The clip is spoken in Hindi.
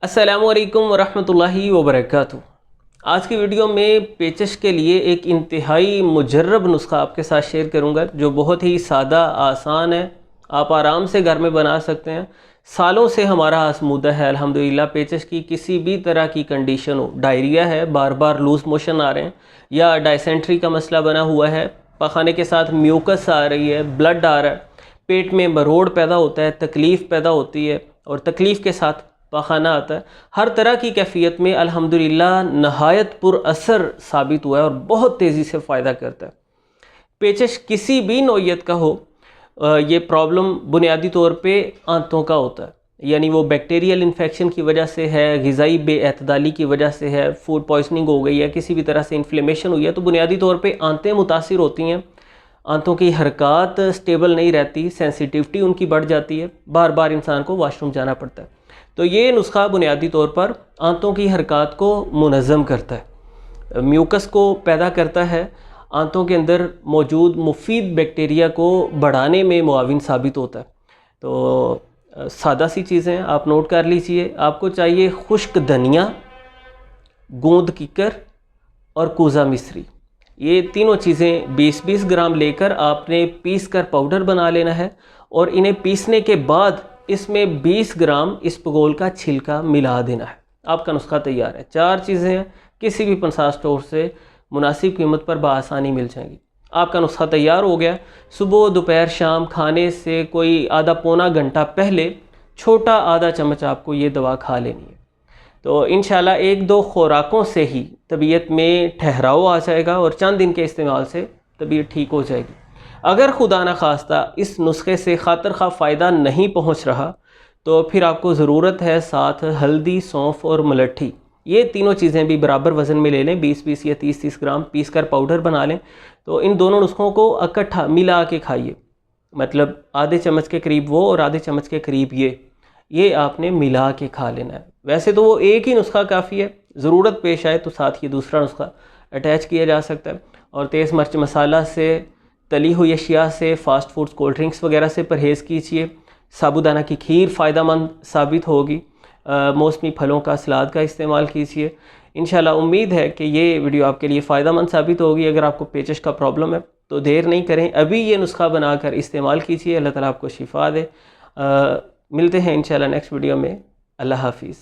अस्सलामुअलैकुम वरहमतुल्लाहि वबरकातुहू। आज की वीडियो में पेचश के लिए एक इंतहाई मुजर्रब नुस्खा आपके साथ शेयर करूंगा जो बहुत ही सादा आसान है, आप आराम से घर में बना सकते हैं। सालों से हमारा आजमूदा है अल्हम्दुलिल्लाह। पेचश की किसी भी तरह की कंडीशन हो, डायरिया है, बार बार लूज़ मोशन आ रहे हैं, या डायसेंट्री का मसला बना हुआ है, पखाने के साथ म्यूकस आ रही है, ब्लड आ रहा है, पेट में मरोड़ पैदा होता है, तकलीफ़ पैदा होती है और तकलीफ़ के साथ पखाना आता है, हर तरह की कैफियत में अल्हम्दुलिल्लाह नहायत पुरअसर साबित हुआ है और बहुत तेज़ी से फ़ायदा करता है। पेचश किसी भी नौइयत का हो, ये प्रॉब्लम बुनियादी तौर पे आंतों का होता है, यानी वो बैक्टीरियल इन्फेक्शन की वजह से है, ग़िज़ाई बेअतदाली की वजह से है, फूड पॉइजनिंग हो गई है, किसी भी तरह से इन्फ्लेमेशन हुई है, तो बुनियादी तौर पे आंतें मुतासिर होती हैं, आंतों की हरकत स्टेबल नहीं रहती, सेंसिटिविटी उनकी बढ़ जाती है, बार बार इंसान को वाशरूम जाना पड़ता है। तो ये नुस्खा बुनियादी तौर पर आंतों की हरकत को मुनज़्ज़म करता है, म्यूकस को पैदा करता है, आंतों के अंदर मौजूद मुफीद बैक्टीरिया को बढ़ाने में मुआविन साबित होता है। तो सादा सी चीज़ें आप नोट कर लीजिए। आपको चाहिए खुश्क धनिया, गूंद कीकर और कूज़ा मिश्री। ये तीनों चीज़ें 20-20 ग्राम लेकर आपने पीस कर पाउडर बना लेना है और इन्हें पीसने के बाद इसमें 20 ग्राम इसबगोल का छिलका मिला देना है। आपका नुस्खा तैयार है। 4 चीज़ें हैं, किसी भी पंसार स्टोर से मुनासिब कीमत पर बआसानी मिल जाएंगी। आपका नुस्खा तैयार हो गया। सुबह दोपहर शाम खाने से कोई आधा पौना घंटा पहले छोटा आधा चम्मच आपको ये दवा खा लेनी है। तो इंशाल्लाह 1-2 खुराकों से ही तबीयत में ठहराव आ जाएगा और चंद दिन के इस्तेमाल से तबीयत ठीक हो जाएगी। अगर खुदा न खास्ता इस नुस्खे से खातर खा फ़ायदा नहीं पहुंच रहा तो फिर आपको ज़रूरत है साथ हल्दी, सौंफ और मलट्ठी, ये तीनों चीज़ें भी बराबर वज़न में ले लें। 20-20 या 30-30 ग्राम पीस कर पाउडर बना लें। तो इन दोनों नुस्खों को इकट्ठा मिला के खाइए, मतलब आधे चम्मच के करीब वो और आधे चम्मच के करीब ये आपने मिला के खा लेना है। वैसे तो वो एक ही नुस्खा काफ़ी है, ज़रूरत पेश आए तो साथ ही दूसरा नुस्खा अटैच किया जा सकता है। और तेज़ मिर्च मसाला से, तली हुई अशिया से, फ़ास्ट फूड्स, कोल्ड ड्रिंक्स वगैरह से परहेज़ कीजिए। साबूदाना की खीर फ़ायदेमंद साबित होगी। मौसमी फलों का सलाद का इस्तेमाल कीजिए। इंशाल्लाह उम्मीद है कि ये वीडियो आपके लिए फ़ायदेमंद साबित होगी। अगर आपको पेचश का प्रॉब्लम है तो देर नहीं करें, अभी ये नुस्खा बनाकर इस्तेमाल कीजिए। अल्लाह ताला आपको शिफा दे। मिलते हैं इंशाल्लाह नेक्स्ट वीडियो में। अल्लाह हाफिज़।